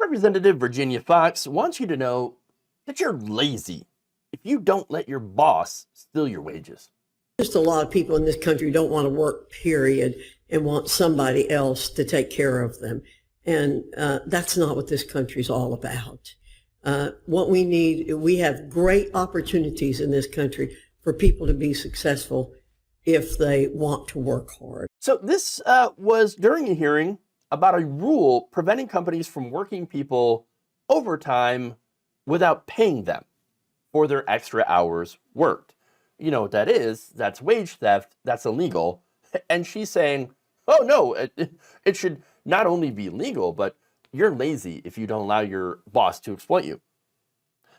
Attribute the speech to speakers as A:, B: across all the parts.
A: Representative Virginia Fox wants you to know that you're lazy if you don't let your boss steal your wages.
B: Just a lot of people in this country don't want to work, period, and want somebody else to take care of them. And that's not what this country's all about. What we need, we have great opportunities in this country for people to be successful if they want to work hard.
A: So this was during a hearing about a rule preventing companies from working people overtime without paying them for their extra hours worked. You know what that is? That's wage theft. That's illegal. And she's saying, oh no, it should not only be legal, but you're lazy if you don't allow your boss to exploit you.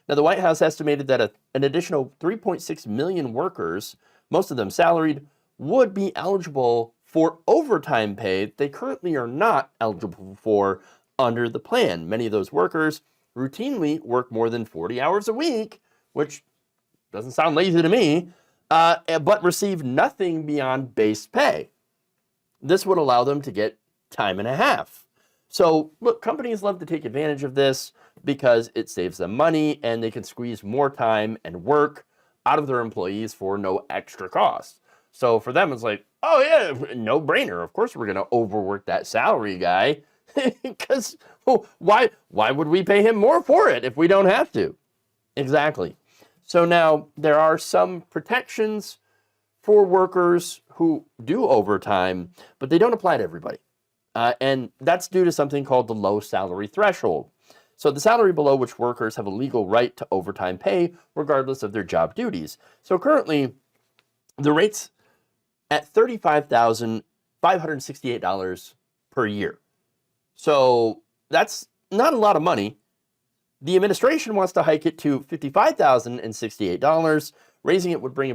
A: Now, the White House estimated that an additional 3.6 million workers, most of them salaried, would be eligible for overtime pay they currently are not eligible for under the plan. Many of those workers routinely work more than 40 hours a week, which doesn't sound lazy to me, but receive nothing beyond base pay. This would allow them to get time and a half. So look, companies love to take advantage of this because it saves them money and they can squeeze more time and work out of their employees for no extra cost. So for them, it's like, oh yeah, no brainer. Of course, we're going to overwork that salary guy because why would we pay him more for it if we don't have to? Exactly. So now there are some protections for workers who do overtime, but they don't apply to everybody. And that's due to something called the low salary threshold. So the salary below which workers have a legal right to overtime pay regardless of their job duties. So currently, the rate's at $35,568 per year. So that's not a lot of money. The administration wants to hike it to $55,068. Raising it would bring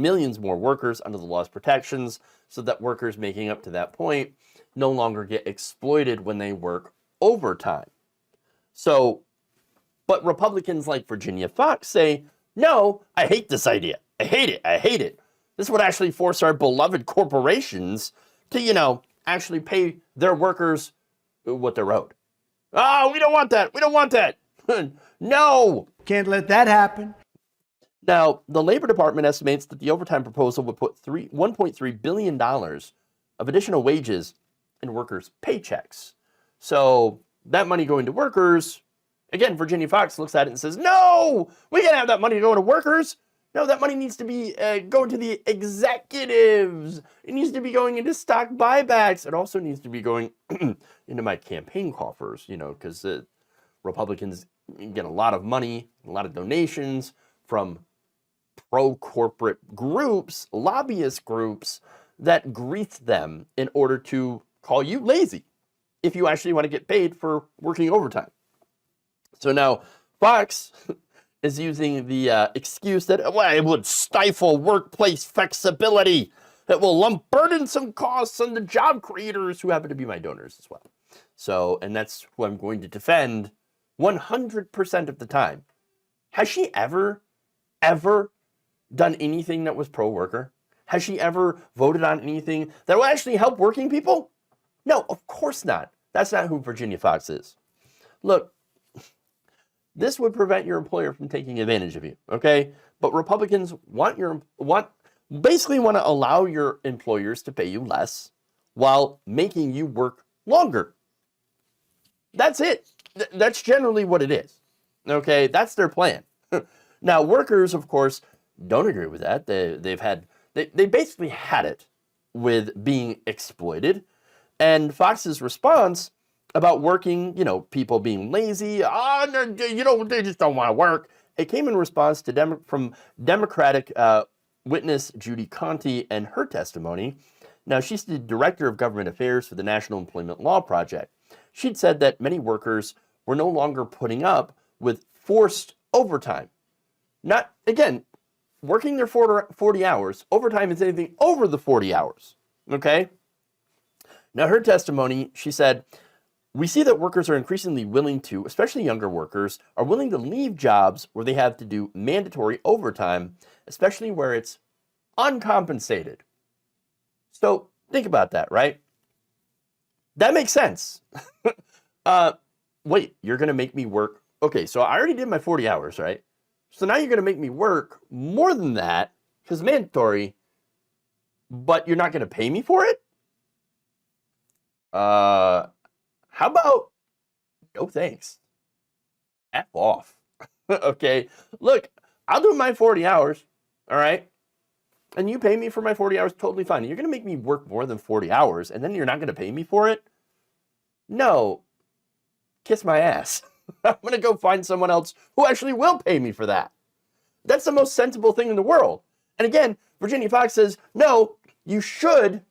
A: millions more workers under the law's protections, so that workers making up to that point no longer get exploited when they work overtime. So, but Republicans like Virginia Fox say, no, I hate this idea. I hate it. I hate it. This would actually force our beloved corporations to, actually pay their workers what they're owed. Oh, we don't want that. We don't want that. No.
C: Can't let that happen.
A: Now, the Labor Department estimates that the overtime proposal would put $1.3 billion of additional wages in workers' paychecks. So that money going to workers, again, Virginia Fox looks at it and says, no, we can't have that money going to workers. No, that money needs to be going to the executives. It needs to be going into stock buybacks. It also needs to be going into my campaign coffers, because Republicans get a lot of money, a lot of donations from pro-corporate groups, lobbyist groups that grease them in order to call you lazy if you actually want to get paid for working overtime. So now Fox is using the excuse that it would stifle workplace flexibility. It will lump burdensome costs on the job creators who happen to be my donors as well. So, and that's who I'm going to defend 100% of the time. Has she ever done anything that was pro-worker? Has she ever voted on anything that will actually help working people? No, of course not. That's not who Virginia Fox is. Look, this would prevent your employer from taking advantage of you, okay? But Republicans basically want to allow your employers to pay you less while making you work longer. That's it. That's generally what it is, okay? That's their plan. Now, workers, of course, don't agree with that. They basically had it with being exploited. And Fox's response about working, people being lazy, they just don't want to work. It came in response to from Democratic witness Judy Conte and her testimony. Now, she's the director of government affairs for the National Employment Law Project. She'd said that many workers were no longer putting up with forced overtime. Not, again, working their 40 hours. Overtime is anything over the 40 hours, okay? Now, her testimony, she said, we see that workers are increasingly willing to, especially younger workers, are willing to leave jobs where they have to do mandatory overtime, especially where it's uncompensated. So think about that, right? That makes sense. wait, you're going to make me work. Okay, so I already did my 40 hours, right? So now you're going to make me work more than that because mandatory, but you're not going to pay me for it? How about no thanks? F off. Okay, look, I'll do my 40 hours, all right? And you pay me for my 40 hours, totally fine. You're going to make me work more than 40 hours, and then you're not going to pay me for it? No, kiss my ass. I'm going to go find someone else who actually will pay me for that. That's the most sensible thing in the world. And again, Virginia Fox says, no, you should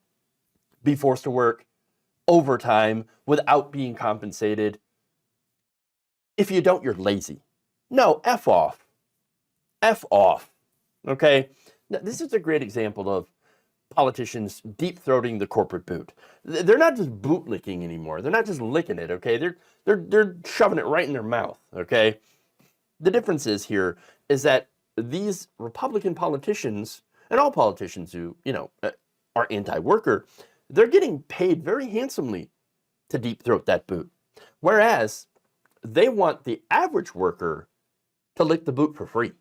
A: be forced to work overtime without being compensated. If you don't, you're lazy. No, F off. F off. Okay? Now, this is a great example of politicians deep-throating the corporate boot. They're not just bootlicking anymore. They're not just licking it, okay? They're shoving it right in their mouth, okay? The difference is here is that these Republican politicians, and all politicians who, are anti-worker, they're getting paid very handsomely to deep-throat that boot. Whereas they want the average worker to lick the boot for free.